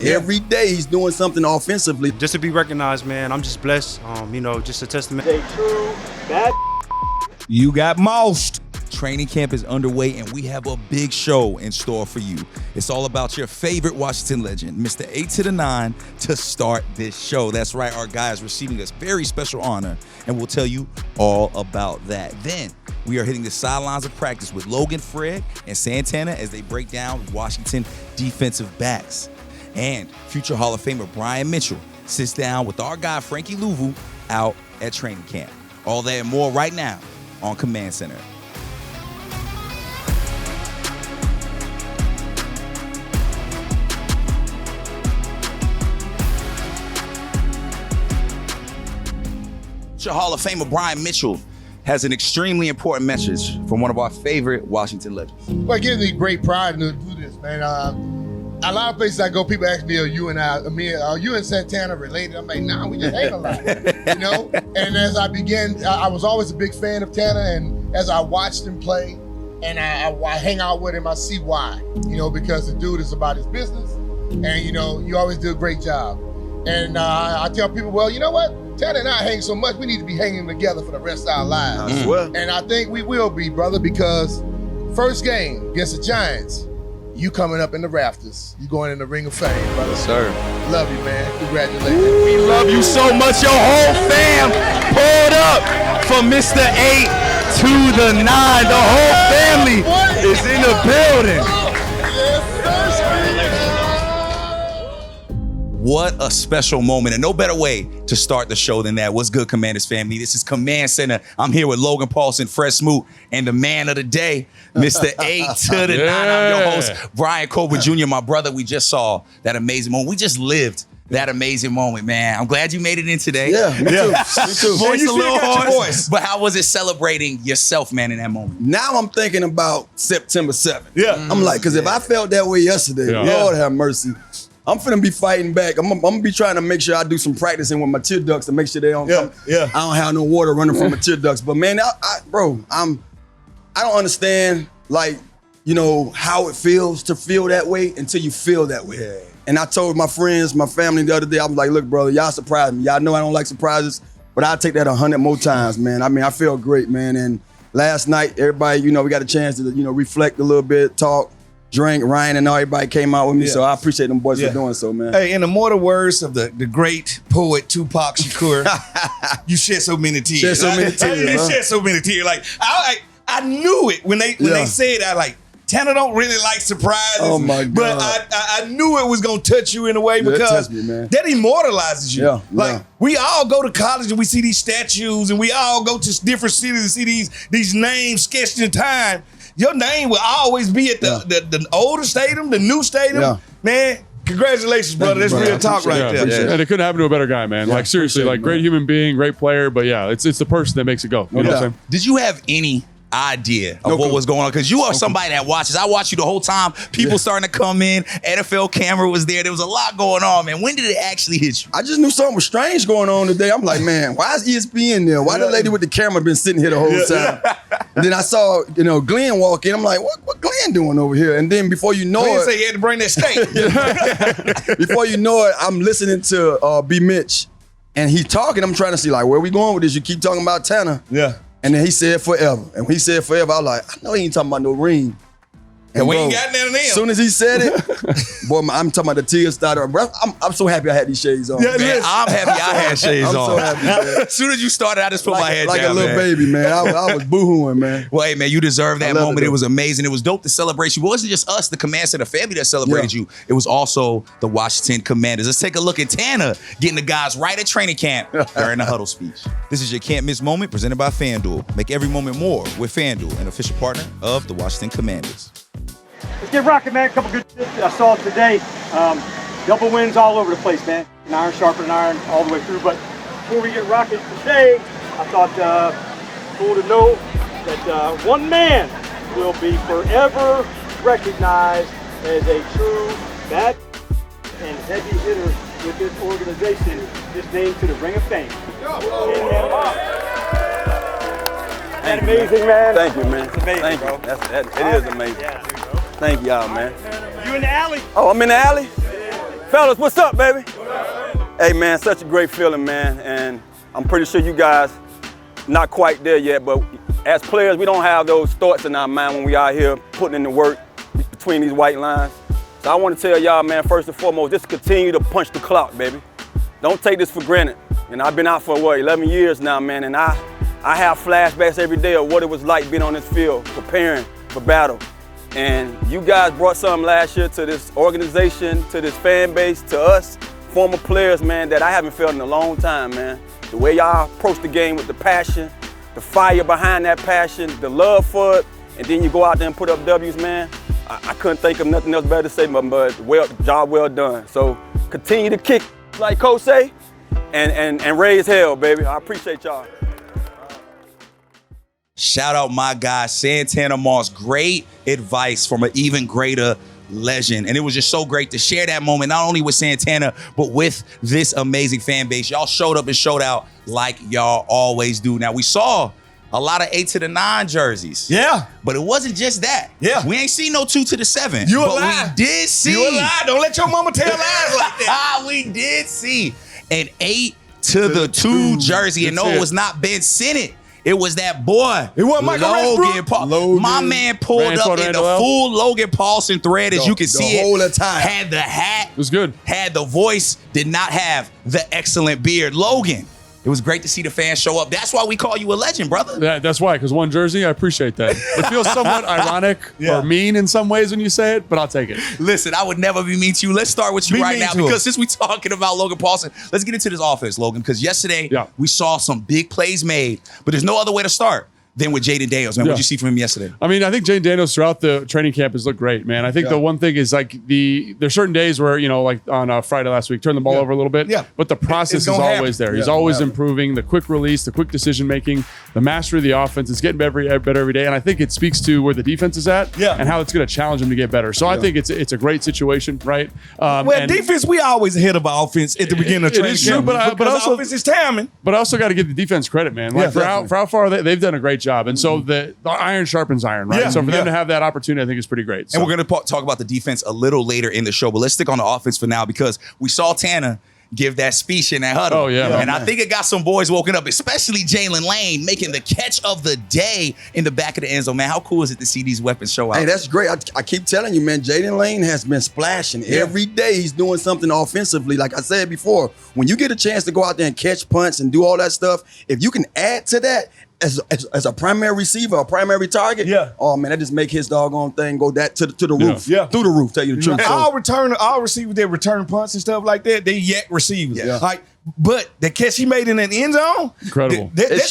Every day he's doing something offensively. Just to be recognized, man, I'm just blessed. Just a testament. A true bad. You got mossed. Training camp is underway, and we have a big show in store for you. It's all about your favorite Washington legend, Mr. 8 to the 9, to start this show. That's right, our guy is receiving this very special honor, and we'll tell you all about that. Then, we are hitting the sidelines of practice with Logan, Fred, and Santana as they break down Washington defensive backs. And future Hall of Famer Brian Mitchell sits down with our guy Frankie Luvu out at training camp. All that and more right now on Command Center. Future Hall of Famer Brian Mitchell has an extremely important message from one of our favorite Washington legends. Well, it gives me great pride to do this, man. A lot of places I go, people ask me, are you and Santana related? I'm like, nah, we just hang a lot, And as I began, I was always a big fan of Tanner, and as I watched him play, and I hang out with him, I see why, because the dude is about his business, and you always do a great job. And I tell people, well, you know what? Tanner and I hang so much, we need to be hanging together for the rest of our lives. And I think we will be, brother, because first game against the Giants, you coming up in the rafters. You going in the Ring of Fame, brother. Yes, sir. Love you, man. Congratulations. We love you so much. Your whole fam pulled up from Mr. 8 to the 9. The whole family is in the building. What a special moment, and no better way to start the show than that. What's good, Commanders family? This is Command Center. I'm here with Logan Paulson, Fred Smoot, and the man of the day, Mr. 8 to the 9. I'm your host, Brian Colbert Jr., my brother. We just saw that amazing moment. We just lived that amazing moment, man. I'm glad you made it in today. Yeah, me too. Me too. Voice a little hoarse, but how was it celebrating yourself, man, in that moment? Now I'm thinking about September 7th. Yeah. I'm like, because if I felt that way yesterday, Lord have mercy, I'm finna be fighting back. I'm gonna be trying to make sure I do some practicing with my tear ducts to make sure they don't come. I don't have no water running from my tear ducts. But man, I don't understand how it feels to feel that way until you feel that way. Yeah. And I told my friends, my family the other day, I was like, look, brother, y'all surprised me. Y'all know I don't like surprises, but I'll take that 100 more times, man. I mean, I feel great, man. And last night, everybody, we got a chance to, reflect a little bit, talk, drink. Ryan and everybody came out with me, so I appreciate them boys for doing so, man. Hey, in the immortal words of the great poet Tupac Shakur, you shed so many tears. Shed so many tears. You shed so many tears. Like I knew it when they said that. Tanner don't really like surprises. Oh my God! But I knew it was gonna touch you in a way because that immortalizes you. We all go to college and we see these statues, and we all go to different cities and see these names sketched in time. Your name will always be at the older stadium, the new stadium. Yeah. Man, congratulations, brother. That's real talk right there. And it couldn't happen to a better guy, man. Like, seriously, great human being, great player. But yeah, it's the person that makes it go. You know what I'm saying? Did you have any idea of what was going on? Because you are somebody that watches. I watched you the whole time. People starting to come in. NFL camera was there. There was a lot going on, man. When did it actually hit you? I just knew something was strange going on today. I'm like, man, why is ESPN there? Why the lady with the camera been sitting here the whole time? And then I saw, Glenn walk in. I'm like, what Glenn doing over here? And then before you know Glenn said he had to bring that steak. Before you know it, I'm listening to B. Mitch, and he's talking. I'm trying to see, where we going with this? You keep talking about Tanner. Yeah. And then he said forever. And when he said forever, I was like, I know he ain't talking about no ring. And we ain't got none of them. As soon as he said it, boy, I'm talking about the tears started. Bro, I'm so happy I had these shades on. Yeah, man, I'm happy I had shades on. I'm so happy, man. As soon as you started, I just put my head down. Like a little baby, man. I was boohooing, man. Well, hey, man, you deserve that moment. It was amazing. It was dope to celebrate you. It wasn't just us, the Command Center family that celebrated you. It was also the Washington Commanders. Let's take a look at Tanner getting the guys right at training camp during the huddle speech. This is your can't miss moment presented by FanDuel. Make every moment more with FanDuel, an official partner of the Washington Commanders. Let's get rocking, man. A couple good shit I saw today. Double wins all over the place, man. An iron sharpening iron all the way through. But before we get rocking today, I thought cool to know that one man will be forever recognized as a true bad and heavy hitter with this organization, just named to the Ring of Fame. That's amazing, man. Thank you, man. It's amazing, Thank bro. You. It is amazing. Yeah. Thank y'all, man. You in the alley? Oh, I'm in the alley? Fellas, what's up, baby? Hey, man, such a great feeling, man. And I'm pretty sure you guys not quite there yet, but as players, we don't have those thoughts in our mind when we out here putting in the work between these white lines. So I want to tell y'all, man, first and foremost, just continue to punch the clock, baby. Don't take this for granted. And I've been out for, 11 years now, man, and I have flashbacks every day of what it was like being on this field, preparing for battle. And you guys brought something last year to this organization, to this fan base, to us, former players, man, that I haven't felt in a long time, man. The way y'all approach the game with the passion, the fire behind that passion, the love for it, and then you go out there and put up W's, man. I couldn't think of nothing else better to say, but job well done. So continue to kick, like Coach say, and raise hell, baby. I appreciate y'all. Shout out my guy, Santana Moss. Great advice from an even greater legend. And it was just so great to share that moment, not only with Santana, but with this amazing fan base. Y'all showed up and showed out like y'all always do. Now, we saw a lot of 8 to the 9 jerseys. Yeah. But it wasn't just that. Yeah. We ain't seen no 2 to the 7. You a but lie. We did see. You a lie. Don't let your mama tell lies like that. We did see an 8 to the 2 jersey. And no, it was not Ben Sinnott. It was that boy. It wasn't Michael Logan Logan. My man pulled up in the full Logan Paulson thread, as you can see it. The whole time. Had the hat. It was good. Had the voice. Did not have the excellent beard. Logan. It was great to see the fans show up. That's why we call you a legend, brother. That's why, because one jersey, I appreciate that. It feels somewhat ironic or mean in some ways when you say it, but I'll take it. Listen, I would never be mean to you. Let's start with you right now, because since we're talking about Logan Paulson, let's get into this offense, Logan, because yesterday we saw some big plays made, but there's no other way to start than with Jaden Daniels, man. What did you see from him yesterday? I mean, I think Jaden Daniels throughout the training camp has looked great, man. I think the one thing is like there's certain days where, like on Friday last week, turn the ball over a little bit. Yeah. But the process is always there. He's always improving. The quick release, the quick decision making, the mastery of the offense is getting better every day. And I think it speaks to where the defense is at and how it's going to challenge him to get better. So I think it's a great situation, right? Defense, we always ahead of our offense at the beginning of training camp. But also offense is timing. But I also got to give the defense credit, man. Like for how far they've done a great job. And so the iron sharpens iron, right? So for them to have that opportunity, I think is pretty great. And we're going to talk about the defense a little later in the show, but let's stick on the offense for now, because we saw Tanner give that speech in that huddle. Oh, yeah. And I think it got some boys woken up, especially Jalen Lane making the catch of the day in the back of the end zone. Man, how cool is it to see these weapons show out? Hey, that's great. I keep telling you, man, Jaden Lane has been splashing. Every day he's doing something offensively. Like I said before, when you get a chance to go out there and catch punts and do all that stuff, if you can add to that, as a primary receiver, a primary target, oh man, that just make his doggone thing go that to the roof, through the roof. Tell you the truth. All receivers that return punts and stuff like that, they yak receivers. Like, but the catch he made in that end zone, incredible. That's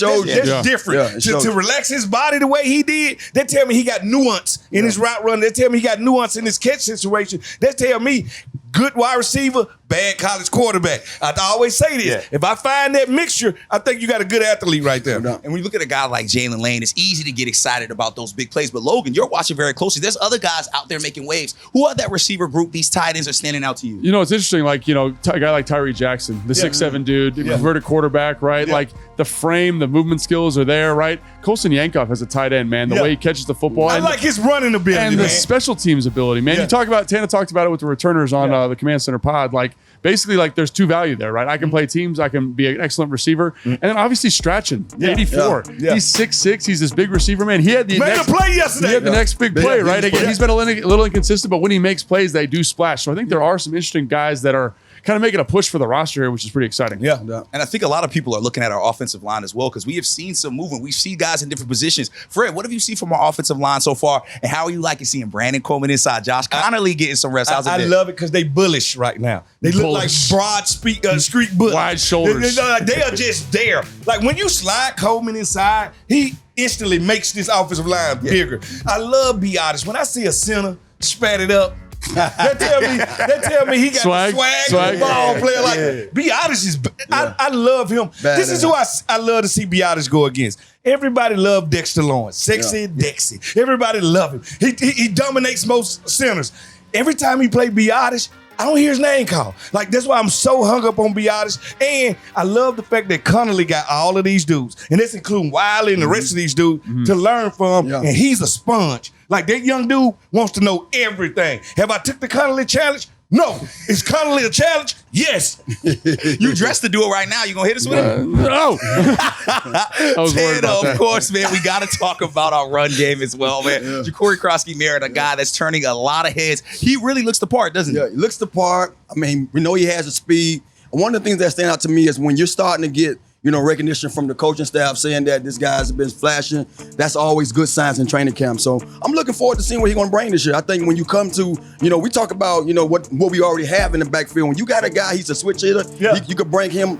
different. To relax his body the way he did, they tell me he got nuance in his route run. They tell me he got nuance in his catch situation. They tell me good wide receiver, bad college quarterback. I always say this. If I find that mixture, I think you got a good athlete right there. And when you look at a guy like Jalen Lane, it's easy to get excited about those big plays. But Logan, you're watching very closely. There's other guys out there making waves. Who are that receiver group? These tight ends are standing out to you. You know, it's interesting. Like, a guy like Tyree Jackson, the 6'7" dude, converted quarterback, right? Like the frame, the movement skills are there, right? Colson Yankov has a tight end, man. The way he catches the football. I like his running ability, and the special teams ability, man. You talk about, Tana talked about it with the returners on the Command Center pod. Like, basically, like, there's two value there, right? I can play teams. I can be an excellent receiver. And then obviously Strachan, 84. He's 6'6". He's this big receiver, man. He had the next play yesterday. He had the next big play, right? Again, he's been a little inconsistent, but when he makes plays, they do splash. So I think there are some interesting guys that are kind of making a push for the roster here, which is pretty exciting. And I think a lot of people are looking at our offensive line as well, because we have seen some movement. We've seen guys in different positions. Fred, what have you seen from our offensive line so far? And how are you liking seeing Brandon Coleman inside, Josh Connolly getting some reps? I love it because they bullish right now. They look like broad street bullies. Wide shoulders. They are just there. Like when you slide Coleman inside, he instantly makes this offensive line bigger. I love Biotis. When I see a center spat it up, they tell me he got swag ball player. Like Biotis is. I love him. This is who I love to see Biotis go against. Everybody love Dexter Lawrence, sexy Dexy. Everybody love him. He dominates most centers. Every time he play Biotis, I don't hear his name called. Like, that's why I'm so hung up on Biotis. And I love the fact that Connolly got all of these dudes, and that's including Wiley and the rest of these dudes, to learn from. And he's a sponge. Like, that young dude wants to know everything. Have I took the Connolly challenge? No. Is cuddling a challenge? Yes. You dressed to do it right now. You gonna hit us with it? No. I was worried about that. Of course, man. We got to talk about our run game as well, man. Yeah. Ja'Cory Krosky-Merritt, a guy that's turning a lot of heads. He really looks the part, doesn't he? Yeah, he looks the part. I mean, we know he has the speed. One of the things that stand out to me is when you're starting to get, recognition from the coaching staff saying that this guy's been flashing. That's always good signs in training camp. So I'm looking forward to seeing what he's going to bring this year. I think when you come to, we talk about, what we already have in the backfield. When you got a guy, he's a switch hitter. Yeah. You could bring him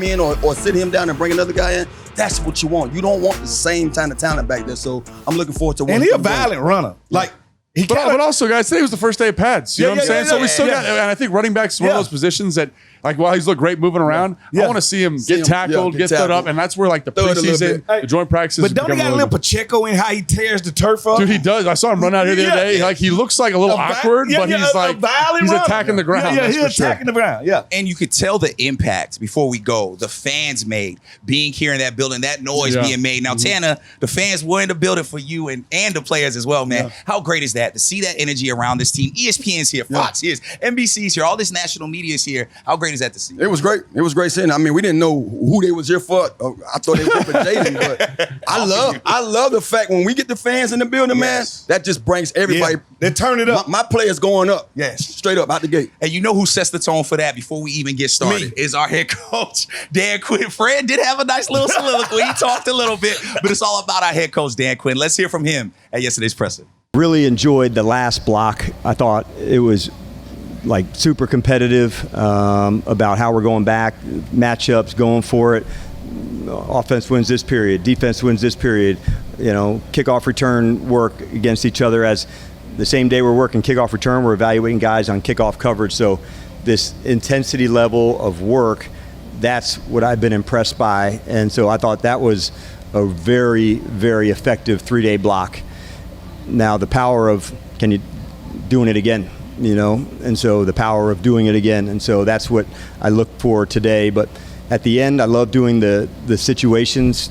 in or sit him down and bring another guy in. That's what you want. You don't want the same kind of talent back there. So I'm looking forward to what he's a violent runner. Like, but also, guys, today was the first day of pads. You know what I'm saying? So we still got, and I think running back's one of those positions that, like, while he's looked great moving around, I want to see him get tackled, get stood up, and that's where, like, the preseason, the joint practices. But don't he got a little Pacheco in how he tears the turf up? Dude, he does. I saw him run out here the other day. Like, he looks like a little awkward, but he's like, he's attacking the ground. Yeah, he's attacking the ground. Yeah. And you could tell the impact before we go, the fans made, being here in that building, that noise being made. Now, Tana, the fans were in the building for you and the players as well, man. How great is that to see that energy around this team? ESPN's here, Fox here, NBC's here, all this national media is here. How great is that to see? It was great. It was great seeing. I mean, we didn't know who they was here for. I thought they were here for Jaden, but I love the fact when we get the fans in the building, man, that just brings everybody. Yeah. They turn it up. My players going up. Yes. Straight up out the gate. And you know who sets the tone for that before we even get started is our head coach, Dan Quinn. Fred did have a nice little soliloquy. He talked a little bit, but it's all about our head coach, Dan Quinn. Let's hear from him at yesterday's presser. Really enjoyed the last block. I thought it was like super competitive about how we're going back, matchups, going for it. Offense wins this period, defense wins this period. Kickoff return work against each other. As the same day we're working kickoff return, we're evaluating guys on kickoff coverage. So this intensity level of work, that's what I've been impressed by. And so I thought that was a very, very effective 3-day block. Now the power of doing it again. And so the power of doing it again. And so that's what I look for today. But at the end, I love doing the situations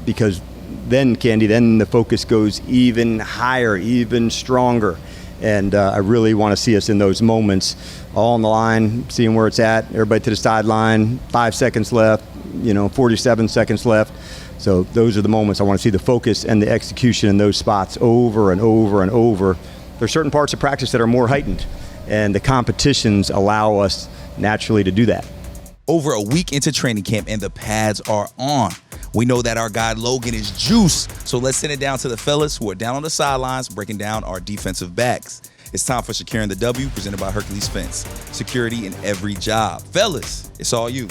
because then, Candy, the focus goes even higher, even stronger. And I really want to see us in those moments, all on the line, seeing where it's at, everybody to the sideline, 5 seconds left, 47 seconds left. So those are the moments I want to see the focus and the execution in those spots over and over and over. There's certain parts of practice that are more heightened, and the competitions allow us naturally to do that. Over a week into training camp, and the pads are on. We know that our guy Logan is juice, so let's send it down to the fellas who are down on the sidelines breaking down our defensive backs. It's time for Securing the W, presented by Hercules Fence. Security in every job. Fellas, it's all you.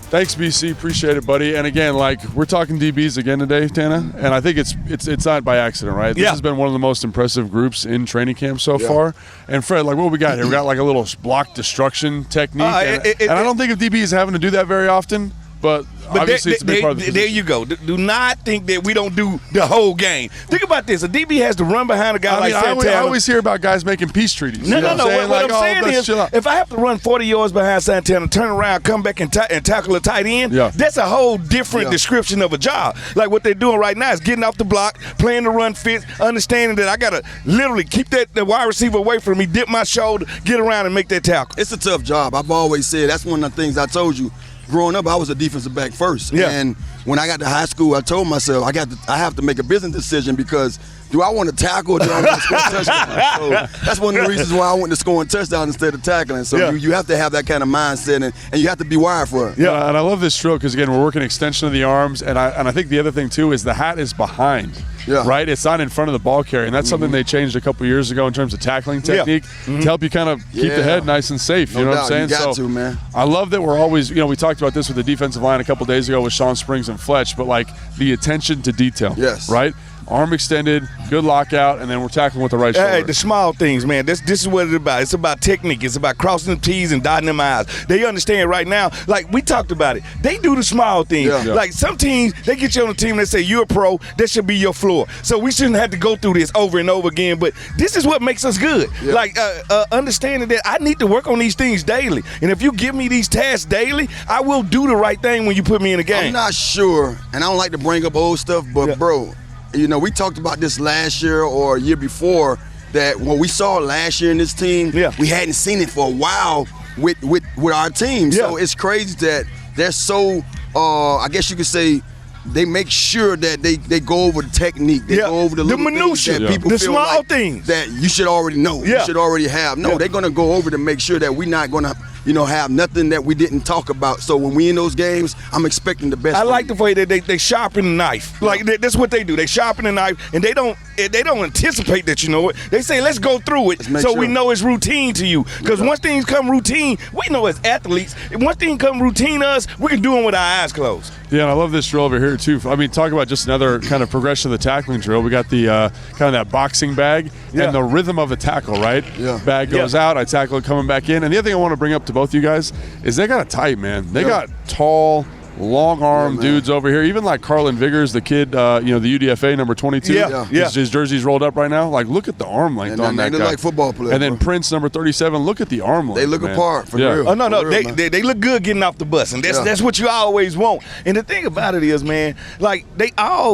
Thanks, BC. Appreciate it, buddy. And again, we're talking DBs again today, Tana, and I think it's not by accident, right? This has been one of the most impressive groups in training camp so far. And Fred, what we got here? We got a little block destruction technique, and I don't think of DBs having to do that very often, but obviously it's a big part of the position. There you go. Do not think that we don't do the whole game. Think about this. A DB has to run behind a guy like Santana. I always hear about guys making peace treaties. No. What I'm saying is, if I have to run 40 yards behind Santana, turn around, come back and tackle a tight end, that's a whole different description of a job. Like what they're doing right now is getting off the block, playing the run fit, understanding that I got to literally keep the wide receiver away from me, dip my shoulder, get around and make that tackle. It's a tough job. I've always said that's one of the things I told you. Growing up, I was a defensive back first. Yeah. And when I got to high school, I told myself I have to make a business decision because do I want to tackle or do I want to score a touchdown? So that's one of the reasons why I went to scoring touchdowns instead of tackling. So you have to have that kind of mindset and you have to be wired for it. Yeah, and I love this drill because, again, we're working extension of the arms. And I think the other thing, too, is the hat is behind. Yeah. Right? It's not in front of the ball carrier. And that's something they changed a couple years ago in terms of tackling technique to help you kind of keep the head nice and safe. You know what I'm saying? You got to, man. I love that we're always, we talked about this with the defensive line a couple days ago with Sean Springs and Fletch, but the attention to detail. Yes. Right? Arm extended, good lockout, and then we're tackling with the right shoulder. Hey, the small things, man. This is what it's about. It's about technique. It's about crossing the T's and dotting them I's. They understand right now, we talked about it. They do the small things. Yeah. Some teams, they get you on the team and they say, you're a pro, that should be your floor. So we shouldn't have to go through this over and over again, but this is what makes us good. Yeah. Understanding that I need to work on these things daily. And if you give me these tasks daily, I will do the right thing when you put me in a game. I'm not sure, and I don't like to bring up old stuff, but bro, we talked about this last year or a year before. that what we saw last year in this team, we hadn't seen it for a while with our team. So it's crazy that they're so, I guess you could say, they make sure that they go over the technique, they go over the little minutia, things that people the feel small like things that you should already know, you should already have. No, they're gonna go over to make sure that we're not gonna, have nothing that we didn't talk about. So when we in those games, I'm expecting the best. I like the way that they sharpen the knife. Like that's what they do. They sharpen the knife, and they don't anticipate that you know it. They say, let's go through it so we know it's routine to you. Because once things come routine, we know as athletes, once things come routine to us, we can do them with our eyes closed. Yeah, and I love this drill over here too. I mean, talk about just another kind of progression of the tackling drill. We got the kind of that boxing bag and the rhythm of a tackle, right? Yeah. Bag goes out, I tackle it coming back in. And the other thing I want to bring up to both you guys is they got it tight, man. They got tall, long arm dudes over here. Even like Carlin Viggers, the kid, the UDFA number 22. His jersey's rolled up right now. Like, look at the arm length on that guy. They're like football players. And then Prince, number 37. Look at the arm length. They look apart for real. Oh no, they look good getting off the bus, and that's what you always want. And the thing about it is, man, like the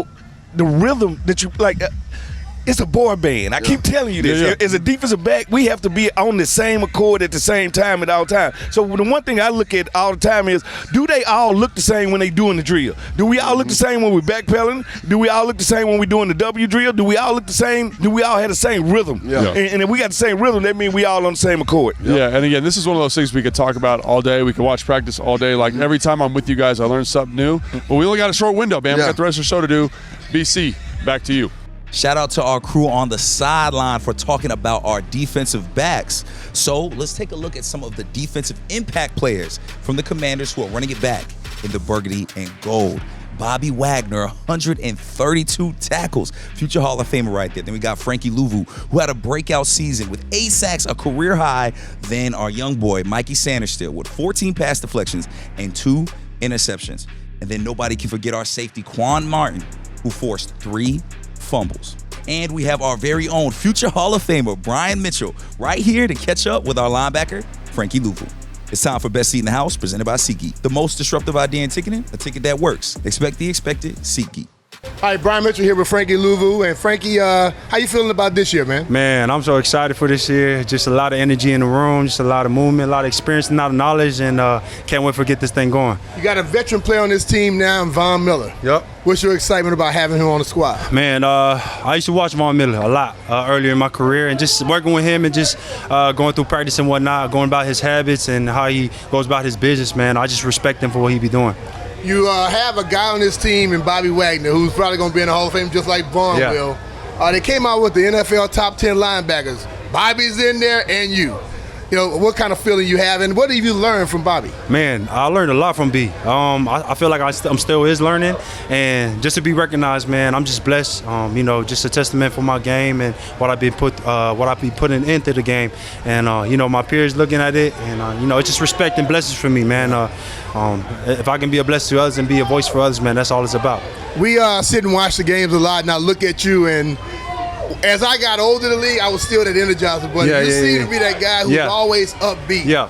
rhythm that you like. It's a boy band. I keep telling you this. As a defensive back, we have to be on the same accord at the same time at all times. So the one thing I look at all the time is, do they all look the same when they doing the drill? Do we all look the same when we're backpedaling? Do we all look the same when we're doing the W drill? Do we all look the same? Do we all have the same rhythm? And if we got the same rhythm, that means we all on the same accord. Yeah, and again, this is one of those things we could talk about all day. We could watch practice all day. Like, every time I'm with you guys, I learn something new. But we only got a short window, man. We got the rest of the show to do. BC, back to you. Shout out to our crew on the sideline for talking about our defensive backs. So let's take a look at some of the defensive impact players from the Commanders who are running it back in the burgundy and gold. Bobby Wagner, 132 tackles. Future Hall of Famer right there. Then we got Frankie Luvu, who had a breakout season with 8 sacks, a career high. Then our young boy, Mikey Sanderstill, with 14 pass deflections and 2 interceptions. And then nobody can forget our safety, Quan Martin, who forced 3 fumbles. And we have our very own future Hall of Famer, Brian Mitchell, right here to catch up with our linebacker, Frankie Luvu. It's time for Best Seat in the House, presented by SeatGeek. The most disruptive idea in ticketing, a ticket that works. Expect the expected, SeatGeek. All right, Brian Mitchell here with Frankie Luvu. And Frankie, how you feeling about this year, man? Man, I'm so excited for this year. Just a lot of energy in the room, just a lot of movement, a lot of experience, a lot of knowledge, and can't wait to get this thing going. You got a veteran player on this team now, Von Miller. Yep. What's your excitement about having him on the squad? Man, I used to watch Von Miller a lot earlier in my career, and just working with him and just going through practice and whatnot, going about his habits and how he goes about his business, man. I just respect him for what he be doing. You have a guy on this team in Bobby Wagner, who's probably going to be in the Hall of Fame just like Vaughn will. They came out with the NFL top 10 linebackers. Bobby's in there and you. You know, what kind of feeling you have, and what have you learned from Bobby? Man, I learned a lot from B. I feel like I'm still his learning, and just to be recognized, man, I'm just blessed. Just a testament for my game and what I be putting into the game, and my peers looking at it, and it's just respect and blessings for me, man. If I can be a blessing to others and be a voice for others, man, that's all it's about. We sit and watch the games a lot, and I look at you, and as I got older in the league, I was still that energizer, but you seem to be that guy who's always upbeat. Yeah.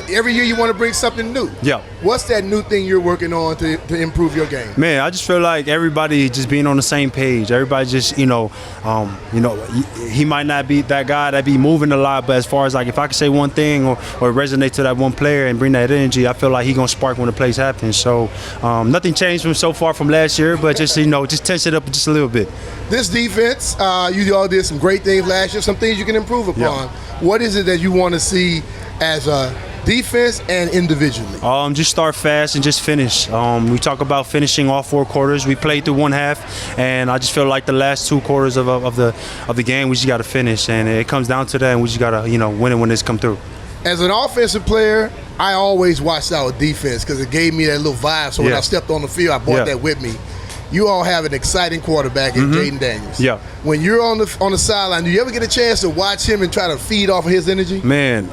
Every year you want to bring something new. Yeah. What's that new thing you're working on to improve your game? Man, I just feel like everybody just being on the same page. Everybody just, he might not be that guy that be moving a lot, but as far as like if I could say one thing or resonate to that one player and bring that energy, I feel like he's gonna spark when the plays happen. So nothing changed from so far from last year, but just just tense it up just a little bit. This defense, you all did some great things last year, some things you can improve upon. Yeah. What is it that you want to see as a defense and individually? Just start fast and just finish. We talk about finishing all 4 quarters. We played through one half, and I just feel like the last 2 quarters of the game, we just got to finish, and it comes down to that, and we just got to win it when this come through. As an offensive player, I always watched our defense because it gave me that little vibe. So when I stepped on the field, I brought that with me. You all have an exciting quarterback in Jaden Daniels. Yeah. When you're on the sideline, do you ever get a chance to watch him and try to feed off of his energy? Man,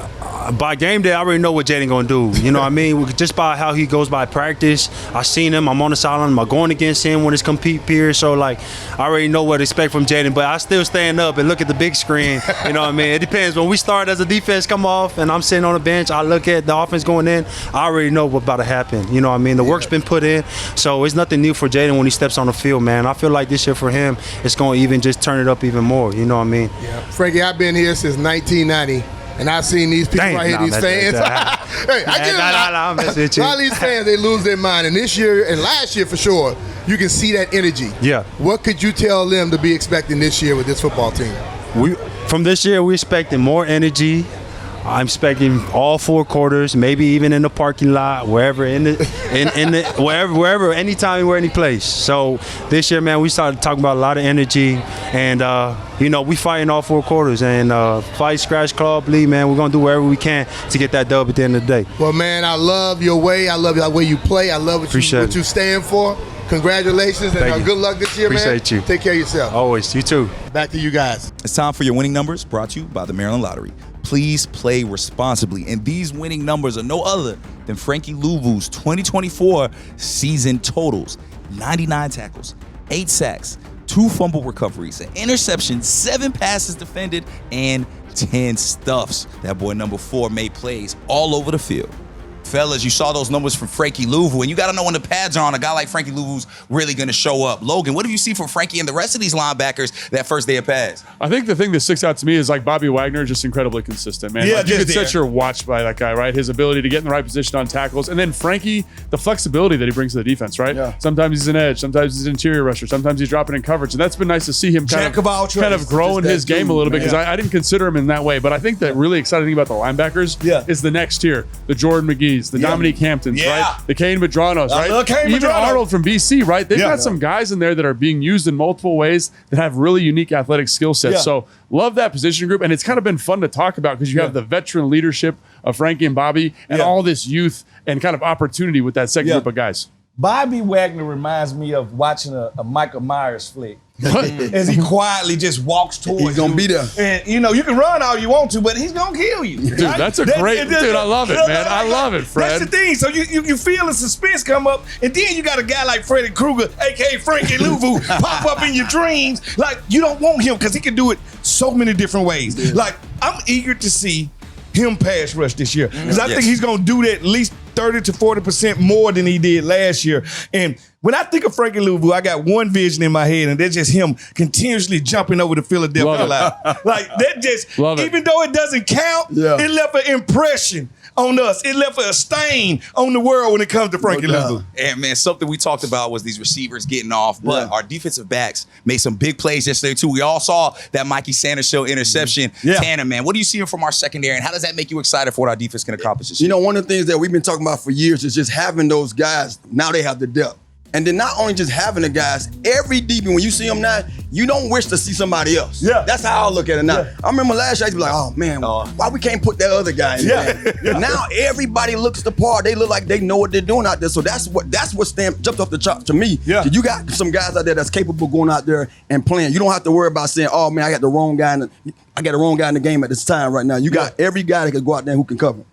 by game day, I already know what Jaden gonna do. You know what I mean? Just by how he goes by practice, I seen him. I'm on the sideline. I'm going against him when it's compete period. So like, I already know what to expect from Jaden. But I still stand up and look at the big screen. You know what I mean? It depends. When we start as a defense come off and I'm sitting on the bench, I look at the offense going in. I already know what's about to happen. You know what I mean? The work's been put in. So it's nothing new for Jaden when he steps on the field, man. I feel like this year for him, it's going to even just turn it up even more. You know what I mean? Yeah. Frankie, I've been here since 1990. And I've seen these people right here, these fans. Hey, I get it. A lot of these fans, they lose their mind. And this year and last year for sure, you can see that energy. Yeah. What could you tell them to be expecting this year with this football team? From this year, we're expecting more energy. I'm expecting all 4 quarters, maybe even in the parking lot, wherever, wherever, anytime, any place. So this year, man, we started talking about a lot of energy, and we fighting all 4 quarters and fight, scratch, claw, bleed, man. We're gonna do whatever we can to get that dub at the end of the day. Well, man, I love your way. I love the way you play. I love what you stand for. Congratulations and good luck this year, Appreciate man. you. Take care of yourself. Always. You too. Back to you guys. It's time for your winning numbers, brought to you by the Maryland Lottery. Please play responsibly. And these winning numbers are no other than Frankie Luvu's 2024 season totals. 99 tackles, 8 sacks, 2 fumble recoveries, an interception, 7 passes defended, and 10 stuffs. That boy number 4 made plays all over the field. Fellas, you saw those numbers from Frankie Luvu, and you got to know when the pads are on, a guy like Frankie Luvu's really going to show up. Logan, what do you see from Frankie and the rest of these linebackers that first day of pads? I think the thing that sticks out to me is like Bobby Wagner, just incredibly consistent, man. Yeah, like you could set your watch by that guy, right? His ability to get in the right position on tackles. And then Frankie, the flexibility that he brings to the defense, right? Yeah. Sometimes he's an edge, sometimes he's an interior rusher, sometimes he's dropping in coverage. And that's been nice to see him kind of grow in his game a little bit, because I didn't consider him in that way. But I think that really exciting thing about the linebackers is the next tier, the Jordan McGee's, the Dominique Hamptons, right? The Kane Madranos, right? Even Arnold from BC, right? They've got some guys in there that are being used in multiple ways that have really unique athletic skill sets. So love that position group. And it's kind of been fun to talk about because you have the veteran leadership of Frankie and Bobby and all this youth and kind of opportunity with that second group of guys. Bobby Wagner reminds me of watching a Michael Myers flick. As he quietly just walks towards you. He's gonna be there. And you can run all you want to, but he's gonna kill you. Dude, right? That's a great dude. I love it, man. I love it, Fred. That's the thing. So you feel the suspense come up, and then you got a guy like Freddy Krueger, aka Frankie Luvu, pop up in your dreams. Like, you don't want him because he can do it so many different ways. Yeah. Like, I'm eager to see him pass rush this year, because I think he's gonna do that at least 30 to 40% more than he did last year. And when I think of Frankie Luvu, I got one vision in my head, and that's just him continuously jumping over the Philadelphia line. Like, that just, even though it doesn't count, it left an impression on us. It left a stain on the world when it comes to Frankie Luvu. And man, something we talked about was these receivers getting off, but our defensive backs made some big plays yesterday too. We all saw that Mikey Sanders show interception. Tanner, man, what are you seeing from our secondary, and how does that make you excited for what our defense can accomplish this year? You know, one of the things that we've been talking about for years is just having those guys. Now they have the depth. And then not only just having the guys, every DB, when you see them now, you don't wish to see somebody else. Yeah. That's how I look at it now. Yeah. I remember last year, I used to be like, oh man, why we can't put that other guy in there? Now everybody looks the part. They look like they know what they're doing out there. So that's what jumped off the chop to me. Yeah. You got some guys out there that's capable of going out there and playing. You don't have to worry about saying, oh man, I got the wrong guy in the game at this time right now. You got every guy that can go out there who can cover.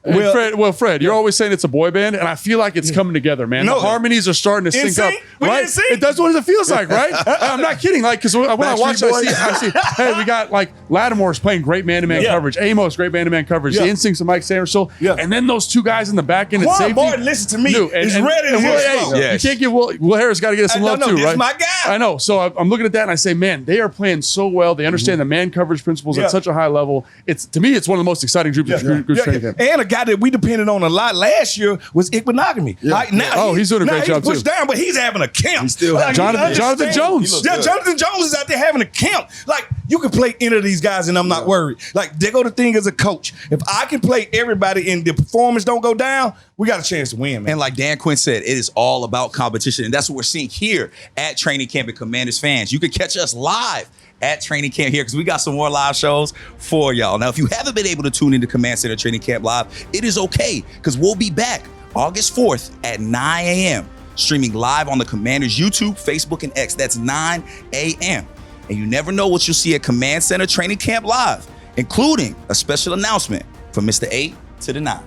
Fred, you're always saying it's a boy band, and I feel like it's coming together, man. The harmonies are starting to sync up, right? That's what it feels like, right? I'm not kidding. Like, because when I watch, I see, hey, we got like Lattimore's playing great man-to-man coverage. Amos, great man-to-man coverage. The instincts of Mike Sanderson. And then those 2 guys in the back end at safety. Martin, listen to me. He's ready to hit. You can't give Will Harris got to get some love too, right? my guy. I know. So I'm looking at that and I say, man, they are playing so well. They understand the man coverage principles at such a high level. To me, it's one of the most exciting groups training camp. And a guy that we depended on a lot last year was Ikwanagami. Like, now he's doing a great job too. He's pushed down, but he's having a camp. He's still Jonathan Jones. Jonathan Jones is out there having a camp. Like, you can play any of these guys, and I'm not worried. Like, there go the thing as a coach. If I can play everybody and the performance don't go down, we got a chance to win, man. And like Dan Quinn said, it is all about competition, and that's what we're seeing here at Training Camp at Commanders fans. You can catch us live at Training Camp here, because we got some more live shows for y'all. Now, if you haven't been able to tune into Command Center Training Camp Live, it is okay, because we'll be back August 4th at 9 a.m. streaming live on the Commanders YouTube, Facebook, and X. That's 9 a.m. And you never know what you'll see at Command Center Training Camp Live, including a special announcement from Mr. 8 to the 9.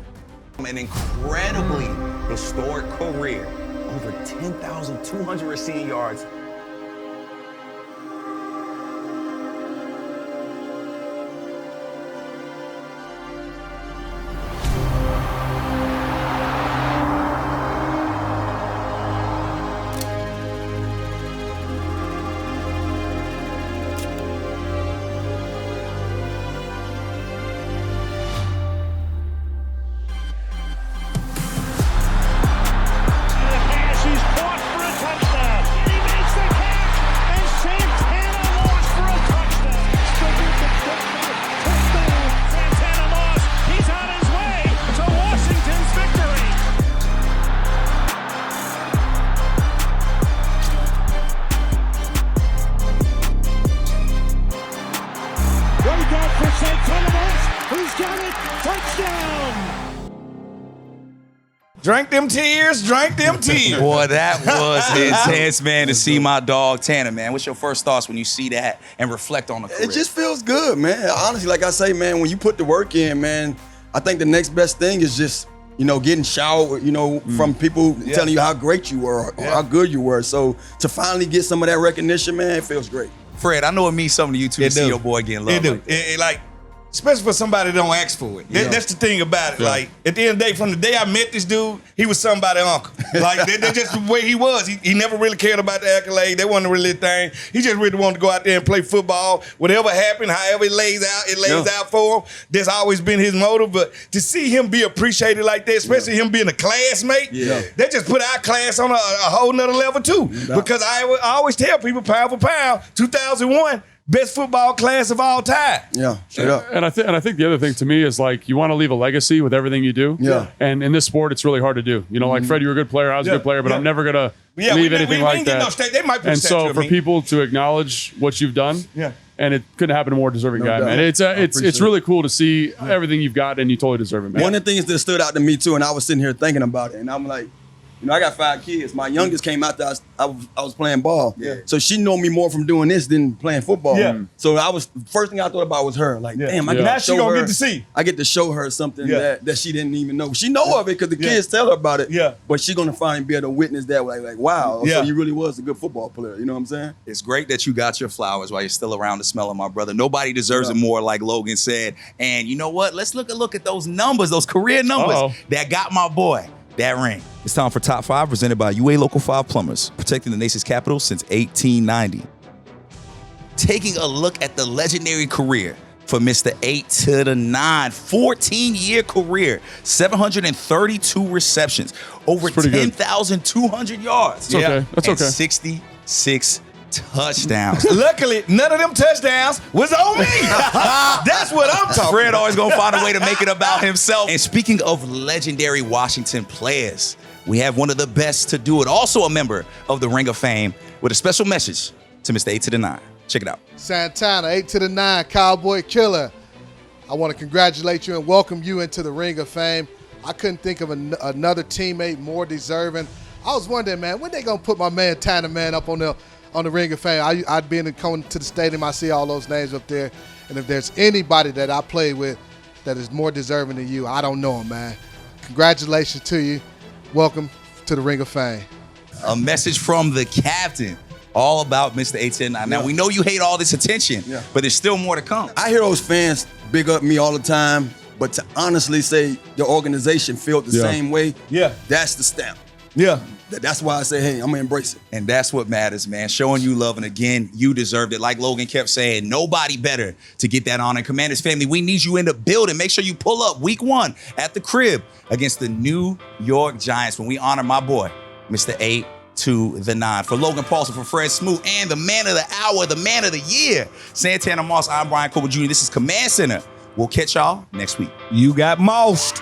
An incredibly historic career. Over 10,200 receiving yards. Santana Moss, who's got it, touchdown! Drank them tears, drank them tears. Boy, that was intense, man, to see my dog Tanner, man. What's your first thoughts when you see that and reflect on the career? It just feels good, man. Honestly, like I say, man, when you put the work in, man, I think the next best thing is just, getting showered, from people telling you how great you were or how good you were. So to finally get some of that recognition, man, it feels great. Fred, I know it means something to you too to see your boy getting love. It do. Especially for somebody that don't ask for it. That's the thing about it. Yeah. Like, at the end of the day, from the day I met this dude, he was somebody's uncle. Like, that's just the way he was. He never really cared about the accolade. That wasn't really a thing. He just really wanted to go out there and play football. Whatever happened, however it lays out for him. That's always been his motive. But to see him be appreciated like that, especially him being a classmate, that just put our class on a whole nother level too. Because I always tell people, pound for pound, 2001, best football class of all time. Yeah, straight up. And I think the other thing to me is, like, you want to leave a legacy with everything you do. Yeah. And in this sport, it's really hard to do. Like Fred, you were a good player. I was a good player, but I'm never gonna leave anything like that. They might put and so for people to acknowledge what you've done, and it couldn't happen to a more deserving guy, man. It's really cool to see everything you've got, and you totally deserve it, man. One of the things that stood out to me too, and I was sitting here thinking about it, and I'm like, I got 5 kids. My youngest came out there, I was playing ball. Yeah. So she know me more from doing this than playing football. Yeah. So first thing I thought about was her. Like, damn, I get to show her. Get to see. I get to show her something that she didn't even know. She know of it because the kids tell her about it. Yeah. But she's gonna finally be able to witness that. Like, wow. So you really was a good football player. You know what I'm saying? It's great that you got your flowers while you're still around to smell them, my brother. Nobody deserves it more, like Logan said. And you know what? Let's look at those numbers, those career numbers that got my boy that ring. It's time for Top 5, presented by UA Local 5 Plumbers, protecting the nation's capital since 1890. Taking a look at the legendary career for Mr. 8 to the 9, 14-year career, 732 receptions, over 10,200 yards. It's okay. That's okay. 66 touchdowns. Luckily, none of them touchdowns was on me. That's what I'm talking Fred always gonna find a way to make it about himself. And speaking of legendary Washington players, we have one of the best to do it, also a member of the Ring of Fame, with a special message to Mr. 8 to the 9. Check it out. Santana, 8 to the 9, Cowboy Killer. I want to congratulate you and welcome you into the Ring of Fame. I couldn't think of another teammate more deserving. I was wondering, man, when they gonna put my man Tanner, man, up on the Ring of Fame? I'd been coming to the stadium, I see all those names up there, and if there's anybody that I play with that is more deserving than you, I don't know him, man. Congratulations to you. Welcome to the Ring of Fame. A message from the captain, all about Mr. 8 to the 9. Now, we know you hate all this attention, but there's still more to come. I hear those fans big up me all the time, but to honestly say the organization felt the same way, that's the stamp. Yeah. That's why I say, hey, I'm going to embrace it. And that's what matters, man. Showing you love. And again, you deserved it. Like Logan kept saying, nobody better to get that honor. Commanders family, we need you in the building. Make sure you pull up week 1 at the crib against the New York Giants when we honor my boy, Mr. 8 to the 9. For Logan Paulson, for Fred Smoot, and the man of the hour, the man of the year, Santana Moss, I'm Brian Colbert Jr. This is Command Center. We'll catch y'all next week. You got mossed.